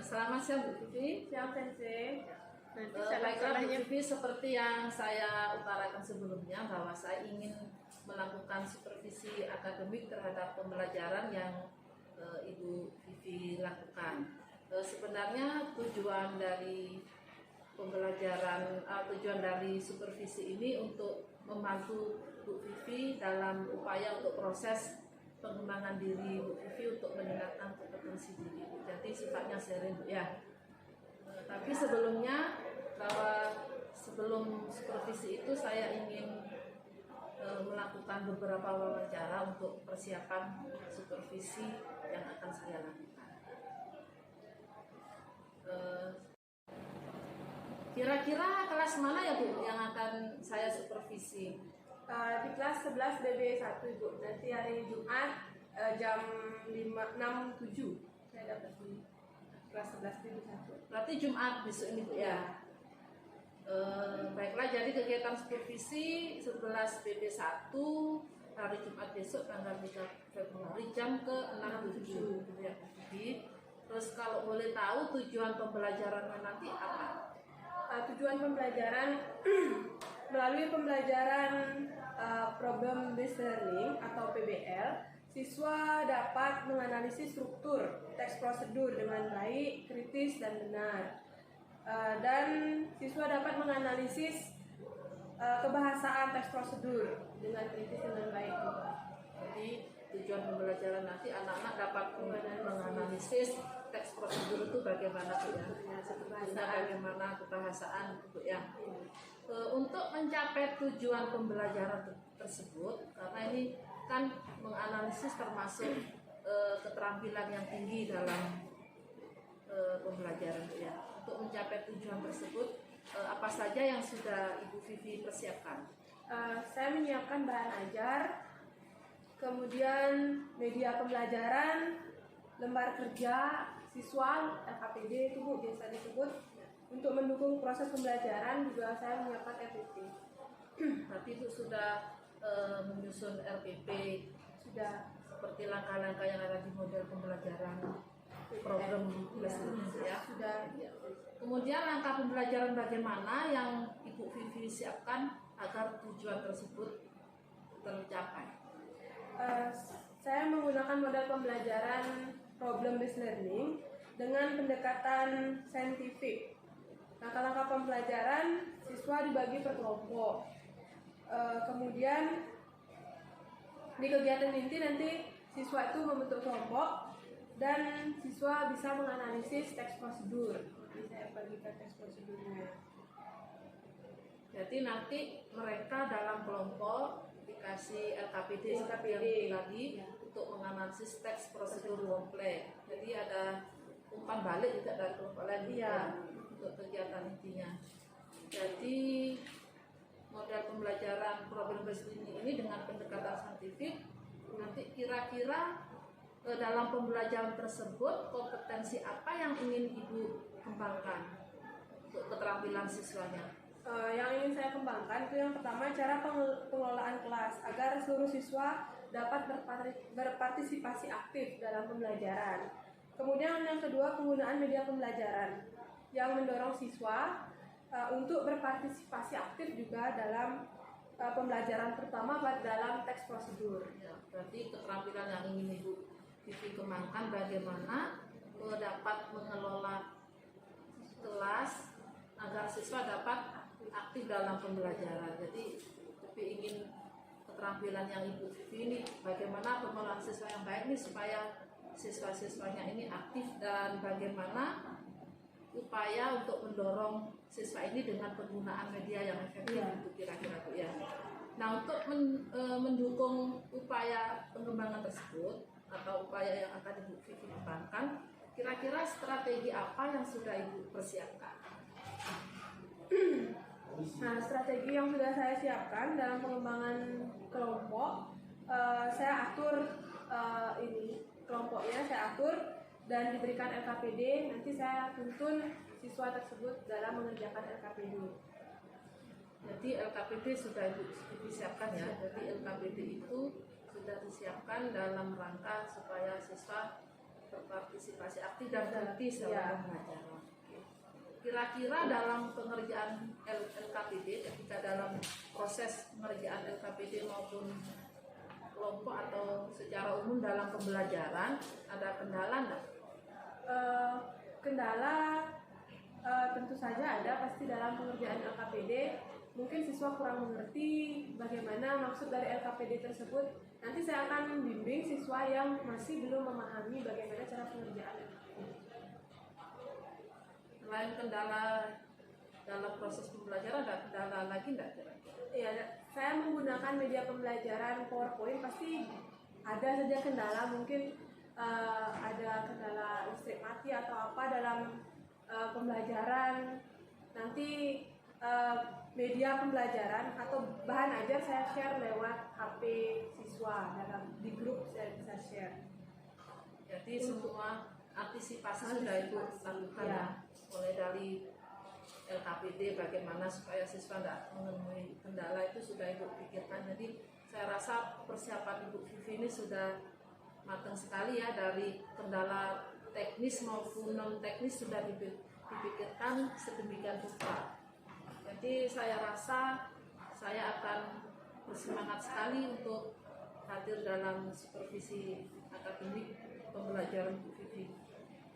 Selamat siang Bu Vivi. Siang Sensei. Baiklah Bu Vivi, seperti yang saya utarakan sebelumnya bahwa saya ingin melakukan supervisi akademik terhadap pembelajaran yang Ibu Vivi lakukan. Sebenarnya tujuan dari pembelajaran, tujuan dari supervisi ini untuk membantu Bu Vivi dalam upaya untuk proses pengembangan diri Bu Vivi untuk meningkatkan kompetensi diri. Jadi sifatnya sharing Bu ya. Tapi sebelumnya, bahwa sebelum supervisi itu saya ingin melakukan beberapa wawancara untuk persiapan supervisi yang akan saya lakukan. Kira-kira kelas mana ya Bu yang akan saya supervisi? Di kelas 11 BB1 Ibu. Nanti hari Jumat jam 6.07 saya dapat di kelas 11 BB1. Berarti Jumat besok ini Bu ya. Baiklah, jadi kegiatan supervisi 11 BB1 hari Jumat besok tanggal 3 Februari jam ke 6.07 ya. Terus kalau boleh tahu tujuan pembelajarannya nanti apa? Tujuan pembelajaran melalui pembelajaran problem based learning atau PBL, siswa dapat menganalisis struktur teks prosedur dengan baik, kritis dan benar. Dan siswa dapat menganalisis kebahasaan teks prosedur dengan kritis dan baik juga. Jadi tujuan pembelajaran nanti anak-anak dapat menganalisis teks prosedur itu bagaimana Bu ya, bagaimana kebahasaan Bu ya. Untuk mencapai tujuan pembelajaran tersebut, karena ini kan menganalisis termasuk keterampilan yang tinggi dalam pembelajaran Bu ya. Untuk mencapai tujuan tersebut, apa saja yang sudah Ibu Vivi persiapkan? Saya menyiapkan bahan ajar, kemudian media pembelajaran, lembar kerja siswa, LKPD itu Bu biasa disebut. Untuk mendukung proses pembelajaran juga saya menyiapkan RPP. Berarti itu sudah menyusun RPP, Sudah. seperti langkah-langkah yang ada di model pembelajaran program ya. Sudah. Ya. Kemudian langkah pembelajaran bagaimana yang Ibu Vivi siapkan agar tujuan tersebut tercapai? Saya menggunakan model pembelajaran problem based learning dengan pendekatan saintifik. Langkah-langkah pembelajaran siswa dibagi per kelompok. Kemudian di kegiatan inti nanti siswa itu membentuk kelompok dan siswa bisa menganalisis teks prosedur. Jadi saya bagikan teks prosedurnya. Jadi nanti mereka dalam kelompok dikasih LKPD lagi ya, untuk menganalisis teks prosedur kompleks. Jadi ada umpan balik juga dari kelompok lain untuk kegiatan intinya. Jadi model pembelajaran problem based learning ini dengan pendekatan saintifik, nanti kira-kira dalam pembelajaran tersebut kompetensi apa yang ingin Ibu kembangkan untuk keterampilan siswanya? Yang ingin saya kembangkan itu yang pertama cara pengelolaan kelas agar seluruh siswa dapat berpartisipasi aktif dalam pembelajaran. Kemudian yang kedua penggunaan media pembelajaran yang mendorong siswa untuk berpartisipasi aktif juga dalam pembelajaran, terutama dalam teks prosedur. Ya, berarti keterampilan yang ingin Ibu Vivi kembangkan bagaimana dapat mengelola kelas agar siswa dapat aktif dalam pembelajaran. Jadi Vivi ingin keterampilan yang Ibu Vivi ini bagaimana pengelolaan siswa yang baik ini supaya siswa-siswanya ini aktif dan bagaimana upaya untuk mendorong siswa ini dengan penggunaan media yang efektif itu kira-kira Bu ya. Nah, untuk mendukung upaya pengembangan tersebut atau upaya yang akan Ibu Vivi kembangkan, kira-kira strategi apa yang sudah Ibu persiapkan? Nah, strategi yang sudah saya siapkan dalam pengembangan kelompok, saya atur kelompoknya saya atur dan diberikan LKPD. Nanti saya tuntun siswa tersebut dalam mengerjakan LKPD. Jadi LKPD sudah disiapkan ya. Jadi LKPD itu sudah disiapkan dalam rangka supaya siswa berpartisipasi aktif dan kritis dalam Ya. pembelajaran. Kira-kira dalam pengerjaan LKPD, ketika dalam proses pengerjaan LKPD maupun kelompok atau secara umum dalam pembelajaran, ada kendala nggak? Kendala tentu saja ada, pasti dalam pengerjaan LKPD. Mungkin siswa kurang mengerti bagaimana maksud dari LKPD tersebut. Nanti saya akan membimbing siswa yang masih belum memahami bagaimana cara pengerjaan LKPD. Selain kendala dalam proses pembelajaran, ada kendala lagi nggak kira-kira? Ya, saya menggunakan media pembelajaran PowerPoint, pasti ada saja kendala. Mungkin ada kendala listrik mati atau apa dalam pembelajaran. Nanti media pembelajaran atau bahan ajar saya share lewat HP siswa, di grup saya bisa share. Jadi semua antisipasi sudah Ibu lakukan Ya. ya, mulai dari LKPD bagaimana supaya siswa tidak menemui kendala itu sudah Ibu pikirkan. Jadi saya rasa persiapan Ibu Vivi ini sudah matang sekali ya, dari kendala teknis maupun non teknis sudah dipikirkan sedemikian rupa. Jadi saya rasa saya akan bersemangat sekali untuk hadir dalam supervisi akademik pembelajaran Bu Vivi.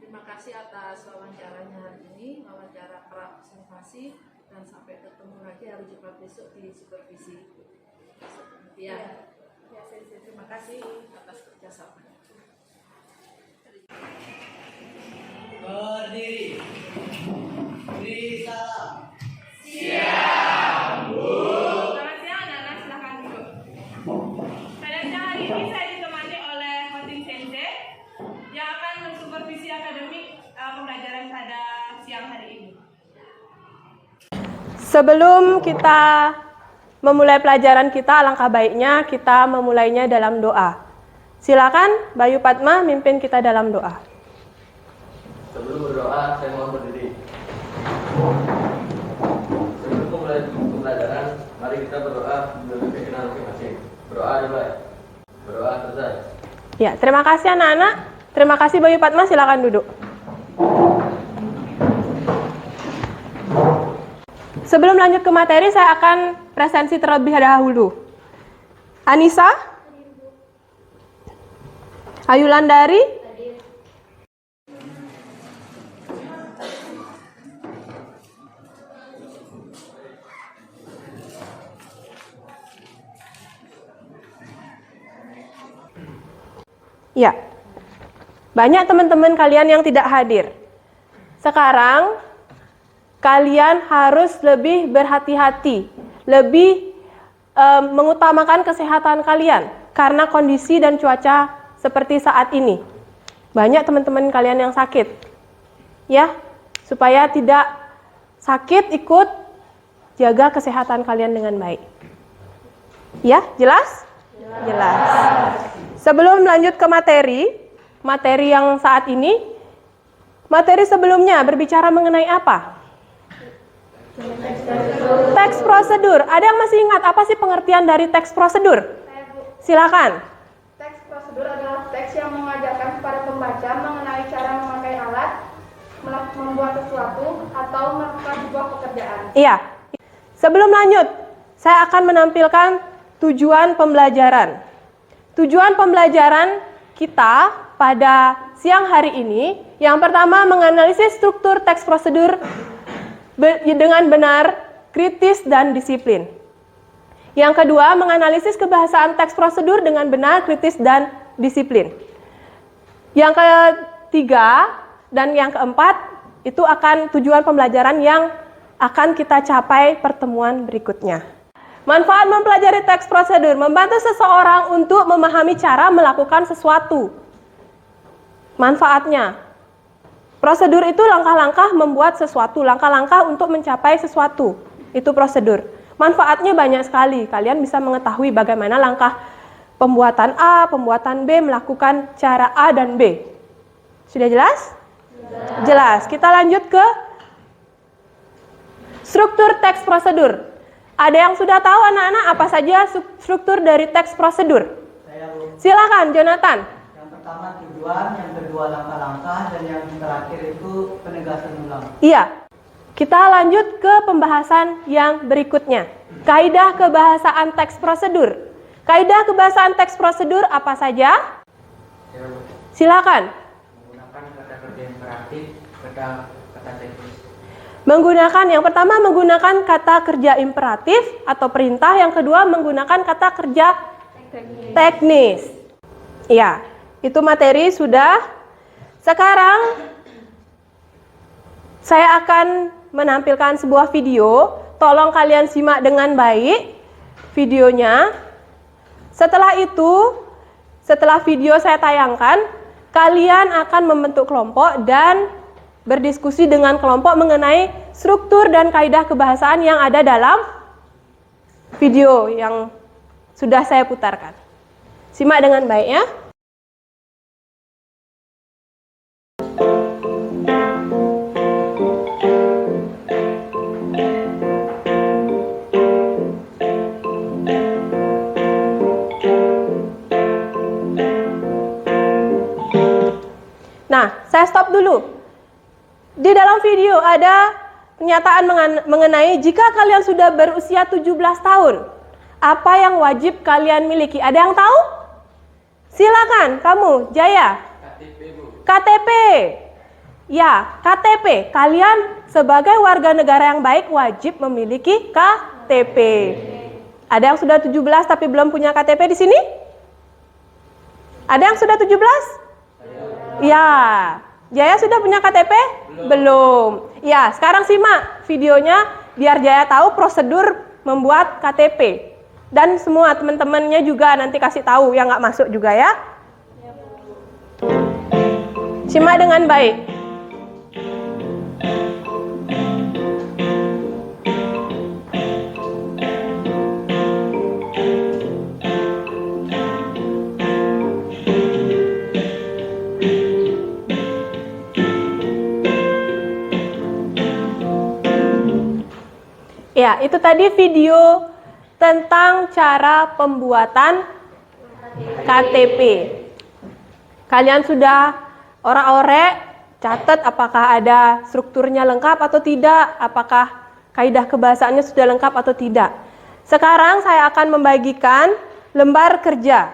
Terima kasih atas wawancaranya hari ini, wawancara pra observasi, dan sampai ketemu lagi hari Jumat besok di supervisi. Sekian. Ya, terima kasih Atas kerjasamanya. Berdiri. Beri salam. Selamat siang anak-anak, silahkan duduk. Pada siang hari ini saya ditemani oleh Hotin Sensei yang akan mensupervisi akademik pembelajaran pada siang hari ini. Sebelum kita memulai pelajaran kita, alangkah baiknya kita memulainya dalam doa. Silakan Bayu Padma mimpin kita dalam doa. Sebelum berdoa, saya mohon berdiri. Sebelum memulai pembelajaran, mari kita berdoa menurut keyakinan masing-masing. Berdoa dimulai. Berdoa selesai. Ya, terima kasih anak-anak. Terima kasih Bayu Padma, silakan duduk. Sebelum lanjut ke materi, saya akan presensi terlebih dahulu. Anissa? Ayulandari? Ya, banyak teman-teman kalian yang tidak hadir. Sekarang, kalian harus lebih berhati-hati, lebih mengutamakan kesehatan kalian karena kondisi dan cuaca seperti saat ini. Banyak teman-teman kalian yang sakit. Ya, supaya tidak sakit, ikut jaga kesehatan kalian dengan baik. Ya, jelas? Jelas. Sebelum lanjut ke materi yang saat ini, materi sebelumnya berbicara mengenai apa? Teks prosedur. Ada yang masih ingat apa sih pengertian dari teks prosedur? Silakan. Teks prosedur adalah teks yang mengajarkan kepada pembaca mengenai cara memakai alat, membuat sesuatu, atau melakukan sebuah pekerjaan. Iya. Sebelum lanjut, saya akan menampilkan tujuan pembelajaran. Tujuan pembelajaran kita pada siang hari ini, yang pertama menganalisis struktur teks prosedur dengan benar, kritis, dan disiplin. Yang kedua, menganalisis kebahasaan teks prosedur dengan benar, kritis, dan disiplin. Yang ketiga dan yang keempat, itu akan tujuan pembelajaran yang akan kita capai pertemuan berikutnya. Manfaat mempelajari teks prosedur, membantu seseorang untuk memahami cara melakukan sesuatu. Manfaatnya, prosedur itu langkah-langkah membuat sesuatu, langkah-langkah untuk mencapai sesuatu. Itu prosedur. Manfaatnya banyak sekali. Kalian bisa mengetahui bagaimana langkah pembuatan A, pembuatan B, melakukan cara A dan B. Sudah jelas? Jelas. Kita lanjut ke struktur teks prosedur. Ada yang sudah tahu anak-anak apa saja struktur dari teks prosedur? Saya belum. Silakan Jonathan. Yang pertama tujuan tujuan, yang kedua langkah-langkah, dan yang terakhir itu penegasan ulang. Iya. Kita lanjut ke pembahasan yang berikutnya. Kaidah kebahasaan teks prosedur. Kaidah kebahasaan teks prosedur apa saja? Silakan. Menggunakan kata kerja imperatif, kata teknis. Yang pertama menggunakan kata kerja imperatif atau perintah, yang kedua menggunakan kata kerja teknis. Ya, itu materi sudah. Sekarang saya akan menampilkan sebuah video. Tolong kalian simak dengan baik videonya. Setelah itu, setelah video saya tayangkan, kalian akan membentuk kelompok dan berdiskusi dengan kelompok mengenai struktur dan kaidah kebahasaan yang ada dalam video yang sudah saya putarkan. Simak dengan baik ya. Nah, saya stop dulu. Di dalam video ada pernyataan mengenai jika kalian sudah berusia 17 tahun, apa yang wajib kalian miliki? Ada yang tahu? Silakan, kamu, Jaya. KTP, Bu. KTP. Ya, KTP. Kalian sebagai warga negara yang baik wajib memiliki KTP. Ada yang sudah 17 tapi belum punya KTP di sini? Ada yang sudah 17? Ya. Jaya sudah punya KTP? Belum. Ya, sekarang simak videonya biar Jaya tahu prosedur membuat KTP. Dan semua teman-temannya juga nanti kasih tahu yang nggak masuk juga ya. Simak dengan baik. Ya, itu tadi video tentang cara pembuatan KTP. Kalian sudah orek-orek catat apakah ada strukturnya lengkap atau tidak, apakah kaidah kebahasaannya sudah lengkap atau tidak. Sekarang saya akan membagikan lembar kerja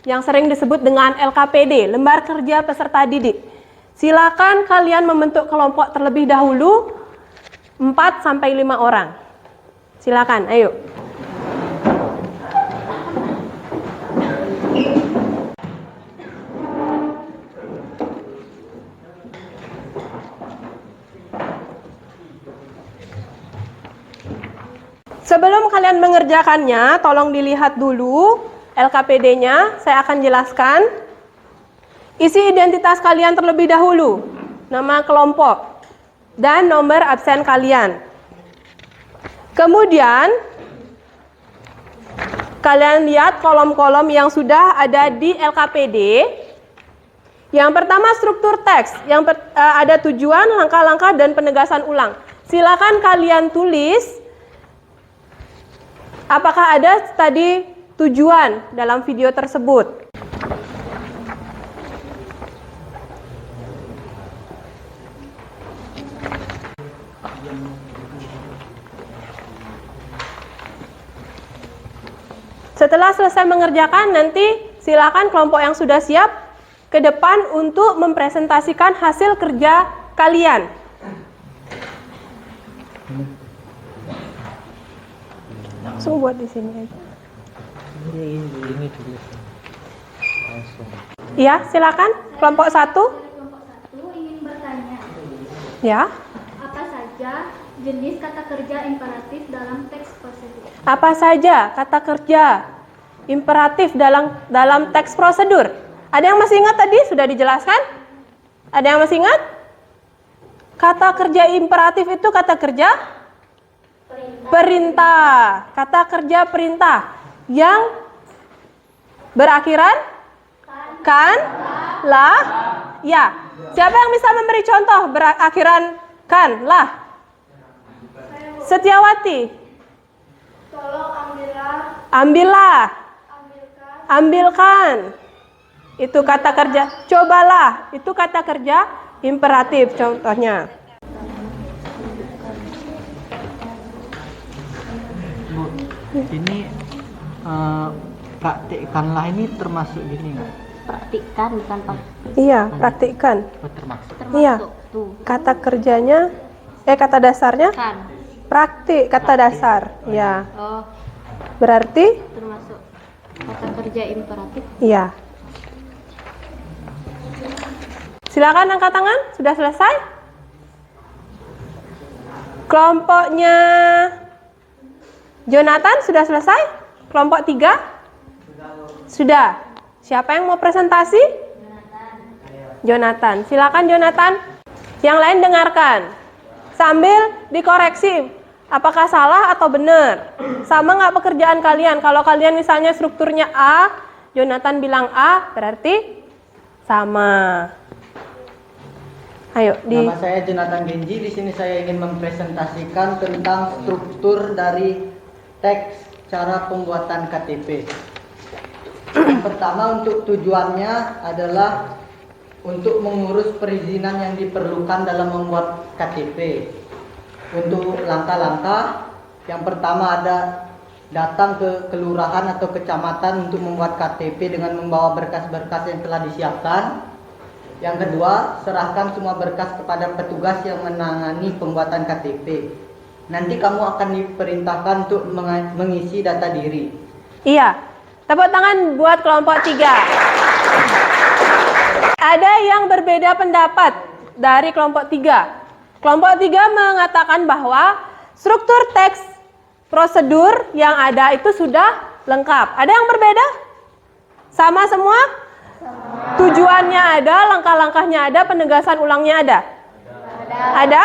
yang sering disebut dengan LKPD, lembar kerja peserta didik. Silakan kalian membentuk kelompok terlebih dahulu 4 sampai 5 orang. Silakan, ayo. Sebelum kalian mengerjakannya, tolong dilihat dulu LKPD-nya. Saya akan jelaskan. Isi identitas kalian terlebih dahulu, nama kelompok, dan nomor absen kalian. Kemudian, kalian lihat kolom-kolom yang sudah ada di LKPD. Yang pertama struktur teks, yang ada tujuan, langkah-langkah, dan penegasan ulang. Silakan kalian tulis apakah ada tadi tujuan dalam video tersebut. Setelah selesai mengerjakan, nanti silakan kelompok yang sudah siap ke depan untuk mempresentasikan hasil kerja kalian. Langsung buat di sini aja. Ini dulu. Langsung. Ya, silakan. Kelompok 1. Kelompok 1 ingin bertanya, Ya. apa saja jenis kata kerja imperatif dalam teks prosedur? Apa saja kata kerja imperatif dalam teks prosedur? Ada yang masih ingat tadi? Sudah dijelaskan? Ada yang masih ingat? Kata kerja imperatif itu kata kerja perintah. Kata kerja perintah yang berakhiran kan, lah, ya. Siapa yang bisa memberi contoh berakhiran kan, lah? Setiawati. Tolong ambillah, Ambillah. ambilkan, Ambilkan. Itu kata kerja. Cobalah. Itu kata kerja imperatif contohnya. Bu, ini praktikkanlah ini termasuk gini nggak? Praktikkan bukan Iya, praktikkan. Oh, termasuk. Iya. tuh Kata kerjanya, kata dasarnya kan. praktik, kata dasar. Ya. Oh, Berarti, termasuk kata kerja imperatif. iya. Silakan angkat tangan. Sudah selesai? Kelompoknya Jonathan sudah selesai? Kelompok 3? Sudah. Siapa yang mau presentasi? Jonathan. Silakan Jonathan. Yang lain dengarkan. Sambil dikoreksi. Apakah salah atau benar? Sama nggak pekerjaan kalian? Kalau kalian misalnya strukturnya A, Jonathan bilang A, berarti sama. Ayo, Nama saya Jonathan Genji. Di sini saya ingin mempresentasikan tentang struktur dari teks cara pembuatan KTP. Yang pertama, untuk tujuannya adalah untuk mengurus perizinan yang diperlukan dalam membuat KTP. Untuk langkah-langkah, yang pertama ada datang ke kelurahan atau kecamatan untuk membuat KTP dengan membawa berkas-berkas yang telah disiapkan. Yang kedua, serahkan semua berkas kepada petugas yang menangani pembuatan KTP. Nanti kamu akan diperintahkan untuk mengisi data diri. Iya. Tepuk tangan buat kelompok 3. Ada yang berbeda pendapat dari kelompok 3. Kelompok 3 mengatakan bahwa struktur teks prosedur yang ada itu sudah lengkap. Ada yang berbeda? Sama semua? Tujuannya ada, langkah-langkahnya ada, penegasan ulangnya ada? Ada?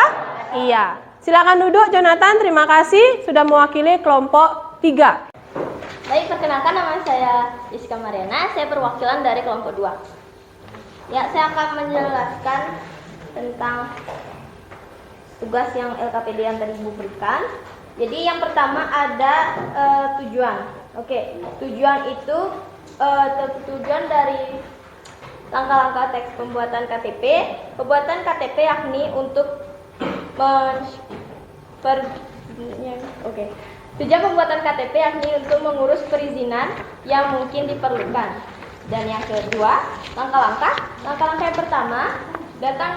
Iya. Silakan duduk Jonathan, terima kasih sudah mewakili kelompok 3. Baik, perkenalkan nama saya Iska Mariana, saya perwakilan dari kelompok 2. Ya, saya akan menjelaskan tentang tugas yang LKPD yang tadi Ibu berikan. Jadi yang pertama ada tujuan. Oke, tujuan itu tujuan dari langkah-langkah teks pembuatan KTP. Pembuatan KTP yakni untuk tujuan pembuatan KTP yakni untuk mengurus perizinan yang mungkin diperlukan. Dan yang kedua, langkah-langkah yang pertama, datang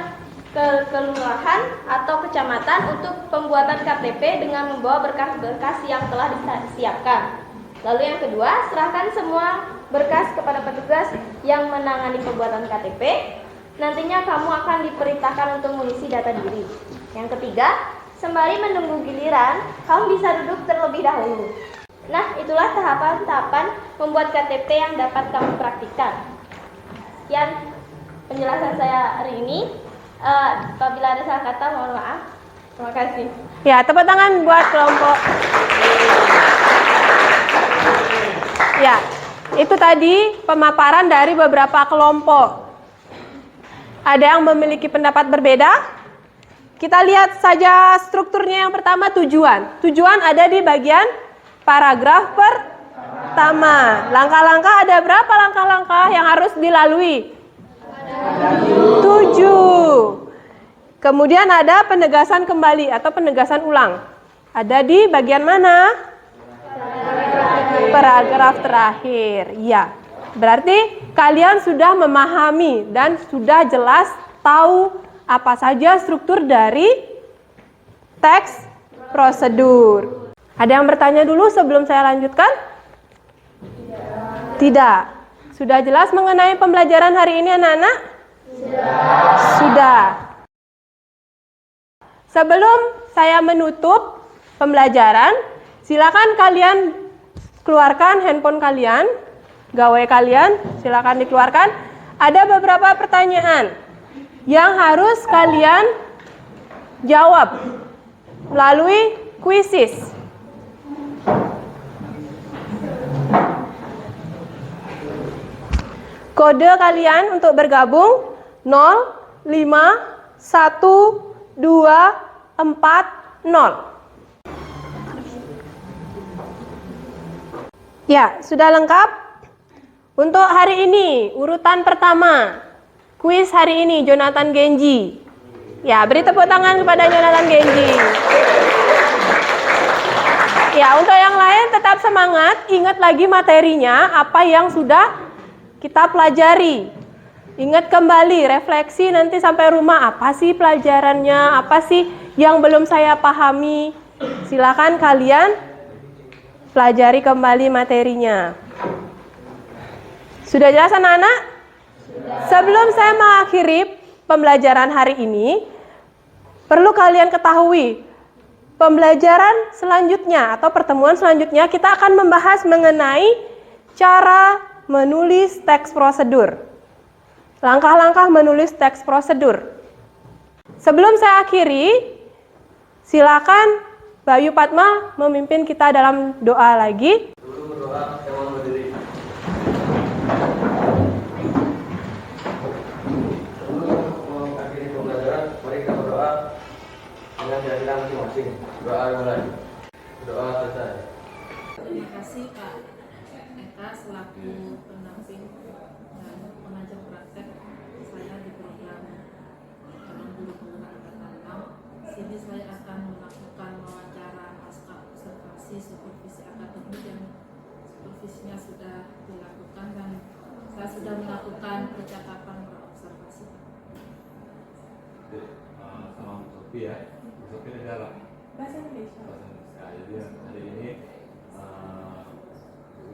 ke kelurahan atau kecamatan untuk pembuatan KTP dengan membawa berkas-berkas yang telah disiapkan. Lalu yang kedua, serahkan semua berkas kepada petugas yang menangani pembuatan KTP. Nantinya kamu akan diperintahkan untuk mengisi data diri. Yang ketiga, sembari menunggu giliran, kamu bisa duduk terlebih dahulu. Nah, itulah tahapan-tahapan membuat KTP yang dapat kamu praktikkan. Sekian penjelasan saya hari ini. Apabila ada salah kata, mohon maaf. Terima kasih. Ya, tepuk tangan buat kelompok. Ya, itu tadi pemaparan dari beberapa kelompok. Ada yang memiliki pendapat berbeda? Kita lihat saja strukturnya. Yang pertama, tujuan. Tujuan ada di bagian paragraf pertama. Langkah-langkah, ada berapa langkah-langkah yang harus dilalui? 7. Kemudian ada penegasan kembali atau penegasan ulang. Ada di bagian mana? Paragraf terakhir. Ya. Berarti kalian sudah memahami dan sudah jelas tahu apa saja struktur dari teks prosedur. Ada yang bertanya dulu sebelum saya lanjutkan? Tidak. Sudah jelas mengenai pembelajaran hari ini anak-anak? Sudah. Sebelum saya menutup pembelajaran, silakan kalian keluarkan handphone kalian, gawai kalian, silakan dikeluarkan. Ada beberapa pertanyaan yang harus kalian jawab melalui kuisis. Kode kalian untuk bergabung 051240. Ya, sudah lengkap? Untuk hari ini, urutan pertama, kuis hari ini Jonathan Genji. Ya, beri tepuk tangan kepada Jonathan Genji. Ya, untuk yang lain tetap semangat, ingat lagi materinya, apa yang sudah kita pelajari. Ingat kembali, refleksi nanti sampai rumah, apa sih pelajarannya, apa sih yang belum saya pahami. Silakan kalian pelajari kembali materinya. Sudah jelas anak-anak? Sebelum saya mengakhiri pembelajaran hari ini, perlu kalian ketahui, pembelajaran selanjutnya atau pertemuan selanjutnya kita akan membahas mengenai cara menulis teks prosedur. Langkah-langkah menulis teks prosedur. Sebelum saya akhiri, silakan Bayu Padma memimpin kita dalam doa lagi. Dulu berdoa, saya mau berdiri. Sebelum mengakhiri pembelajaran, mari kita berdoa dengan keyakinan masing-masing. Doa mulai. Doa selesai. Terima kasih Pak Eka selaku pendamping dan pengajar praktek saya di program calon guru penggunaan kata. Sini saya akan melakukan wawancara pasca observasi supervisi akademik yang supervisinya sudah dilakukan dan saya sudah melakukan percakapan observasi. Sama Sophie ya, Sophie negara Bahasa Indonesia. Jadi hari ini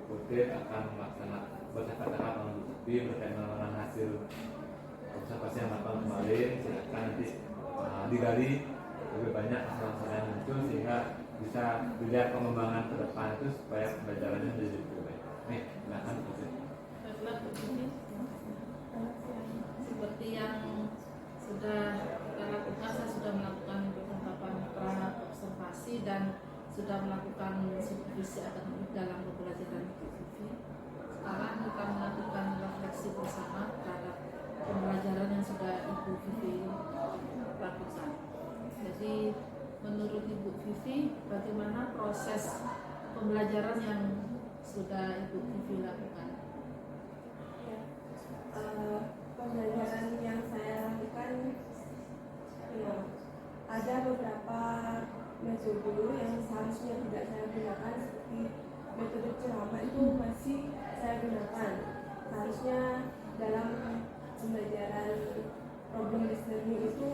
Sophie akan melaksanakan bercakap-cakap dengan Sophie berkaitan dengan hasil observasi yang dilakukan kemarin. Silakan nanti digali lebih banyak masalah yang muncul sehingga bisa dilihat pengembangan ke depan itu supaya pembelajarannya menjadi lebih baik. Nih, silakan Sophie. Baiklah, begini. Seperti yang sudah kita lakukan, saya sudah melakukan penetapan pra observasi dan sudah melakukan supervisi akademik dalam pembelajaran PVV. Sekarang kita melakukan refleksi bersama terhadap pembelajaran yang sudah Ibu Vivi lakukan. Jadi menurut Ibu Vivi, bagaimana proses pembelajaran yang sudah Ibu Vivi lakukan? Pembelajaran yang saya lakukan, ya, ada beberapa metode yang seharusnya tidak saya gunakan, seperti metode ceramah itu masih saya gunakan. Seharusnya dalam pembelajaran problem based learning itu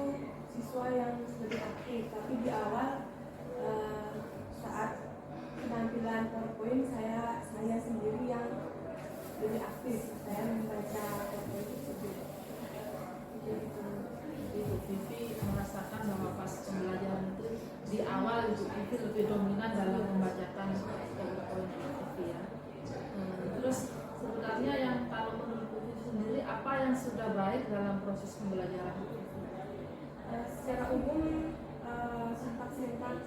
siswa yang lebih aktif, tapi di awal saat penampilan PowerPoint saya sendiri yang lebih aktif, saya membaca PowerPoint tersebut. Ibu Vivi merasakan bahwa pas pembelajaran itu di awal Ibu Vivi lebih dominan dalam membacakan PowerPoint Vivi ya. Terus sebenarnya yang kalau menurut Ibu Vivi sendiri apa yang sudah baik dalam proses pembelajaran Ibu Vivi? Secara umum sintak-sintak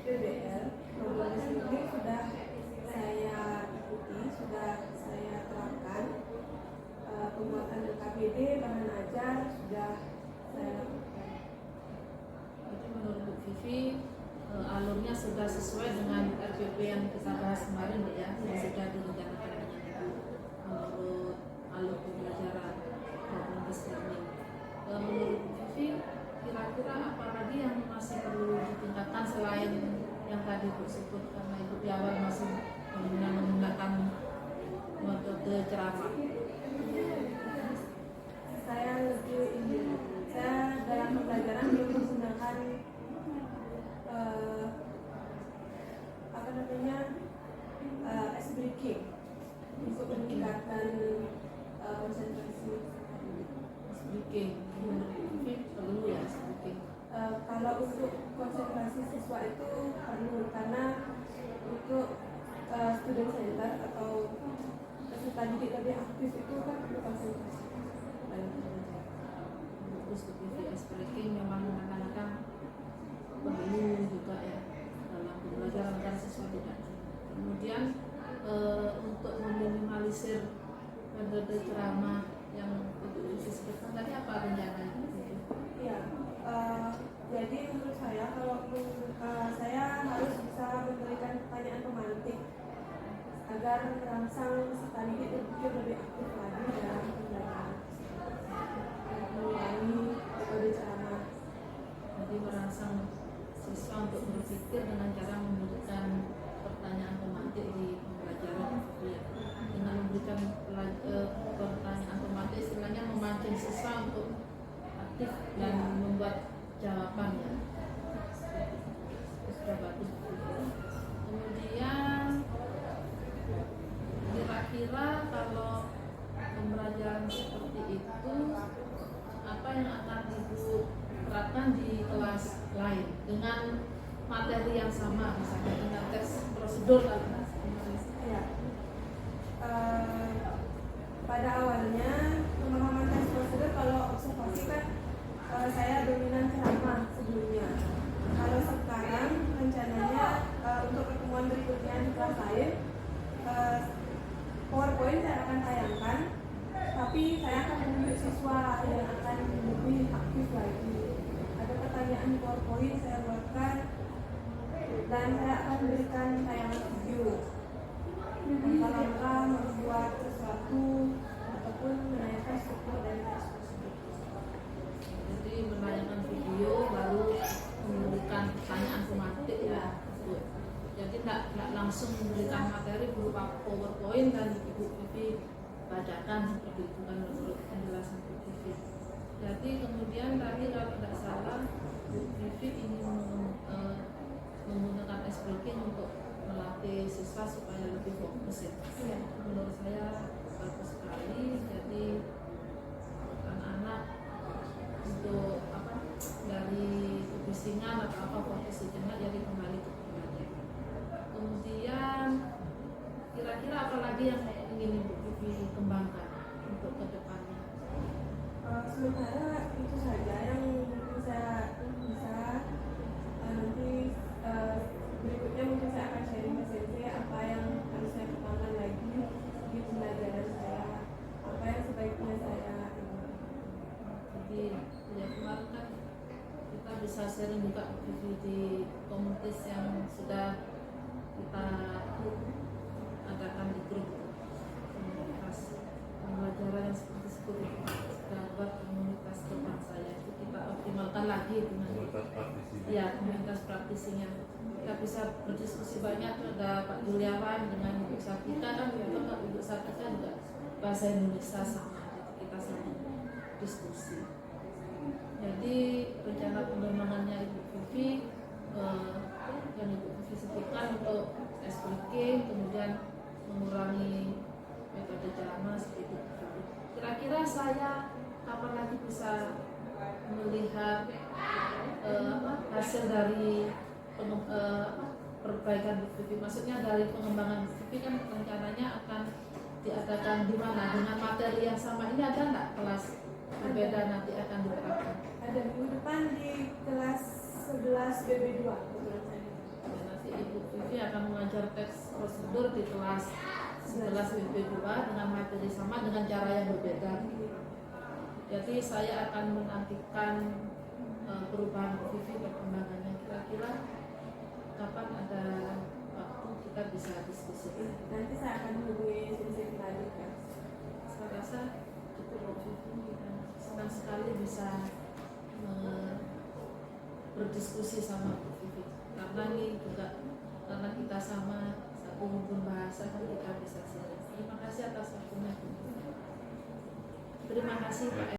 PBL problem ini sudah saya ikuti, sudah saya terapkan. Pembuatan KBD, bahan ajar sudah saya lakukan. Jadi menurut Bu Vivi alurnya sudah sesuai dengan RPP yang kita bahas kemarin ya, yang sudah direncanakan dengan Ibu menurut alur pembelajaran problem based learning. Menurut Bu Vivi, kira-kira apa lagi yang masih perlu ditingkatkan selain yang tadi Bu sebut, karena Ibu di awal masih menggunakan metode ceramah? Saya dalam pembelajaran belum menggunakan ice breaking untuk meningkatkan konsentrasi. Ice breaking, perlu ya ice breaking. Kalau untuk konsentrasi siswa itu perlu, karena untuk student center atau peserta didik lebih aktif itu kan perlu konsentrasi. Terus seperti ice breaking memang kadang-kadang perlu juga ya dalam pembelajaran agar siswa tidak. Kemudian untuk meminimalisir metode ceramah yang Ibu sebutkan tadi, apa rencananya? Ya, jadi menurut saya kalau saya harus bisa memberikan pertanyaan pemantik. agar merangsang sekaligus berpikir lebih aktif lagi dalam pembelajaran, mengulangi metode ceramah. Jadi merangsang siswa untuk berpikir dengan cara memberikan pertanyaan tematik di pembelajaran, ya. Dengan memberikan pertanyaan tematik, istilahnya memancing siswa untuk aktif dan membuat jawabannya. Sudah bagus. Kemudian kira-kira kalau pembelajaran seperti itu, apa yang akan Ibu terapkan di kelas lain dengan materi yang sama, misalnya dengan teks prosedur kan? Ya. Pada awalnya pemahaman teks prosedur, kalau observasi kan saya dominan ceramah sebelumnya. Kalau sekarang rencananya untuk pertemuan berikutnya di kelas lain, PowerPoint saya akan tayangkan, tapi saya akan menunjuk siswa yang akan lebih aktif lagi. Ada pertanyaan di PowerPoint saya buatkan, dan saya akan berikan tayangan video langkah-langkah membuat sesuatu ataupun menanyakan struktur dari teks prosedur. Jadi menanyakan video baru memberikan pertanyaan tematik, ya. Jadi tidak langsung memberikan materi berupa PowerPoint dan Ibu Vivi bacakan seperti itu kan menurut penjelasan Ibu Vivi. Jadi kemudian tadi kalau tidak salah Ibu Vivi ingin menggunakan SPK untuk melatih siswa supaya lebih fokus, ya. Menurut saya bagus sekali. Jadi anak-anak untuk dari kebisingan atau apa fokus sejenak, jadi kembali ke pembelajaran. Kemudian kira-kira apa lagi yang ingin Ibu Vivi kembangkan untuk kedepannya? Sementara itu saja yang bisa nanti berikutnya mungkin saya akan sharing ke sensei apa yang harus saya kembangkan lagi di pembelajaran saya, apa yang sebaiknya saya Jadi ya kemarin kan kita bisa sharing juga di komunitas yang sudah kita adakan di grup komunitas pembelajaran yang seperti itu. Sudah buat komunitas depan saya itu kita optimalkan lagi dengan komunitas praktisinya. Kita bisa berdiskusi banyak. Ada Pak Juliawan dengan Ibu Sapita kan, Ibu Sapita juga bahasa Indonesia sama, jadi kita sama diskusi. Jadi rencana pengembangannya Ibu Vivi yang Ibu Vivi sebutkan untuk SPK, kemudian mengurangi metode ceramah seperti itu. Kira-kira saya kapan lagi bisa melihat hasil dari perbaikan Ibu Vivi? Maksudnya dari pengembangan Ibu Vivi kan rencananya akan diadakan di mana dengan materi yang sama ini, ada nggak kelas berbeda nanti akan diterapkan? ada minggu depan di kelas 11 BB2 kebetulan saya. Nanti Ibu Vivi akan mengajar teks prosedur di kelas 11 BB2 dengan materi sama dengan cara yang berbeda. Jadi saya akan menantikan perubahan Ibu Vivi perkembangannya. Kira-kira kapan ada waktu kita bisa diskusi? Nanti saya akan menghubungi sensei lagi kan. Saya rasa cukup Ibu Vivi, senang sekali bisa berdiskusi sama Bu Vivi, karena ini juga karena kita sama satu rumpun bahasa kan kita bisa sharing. Terima kasih atas waktunya. Terima kasih Pak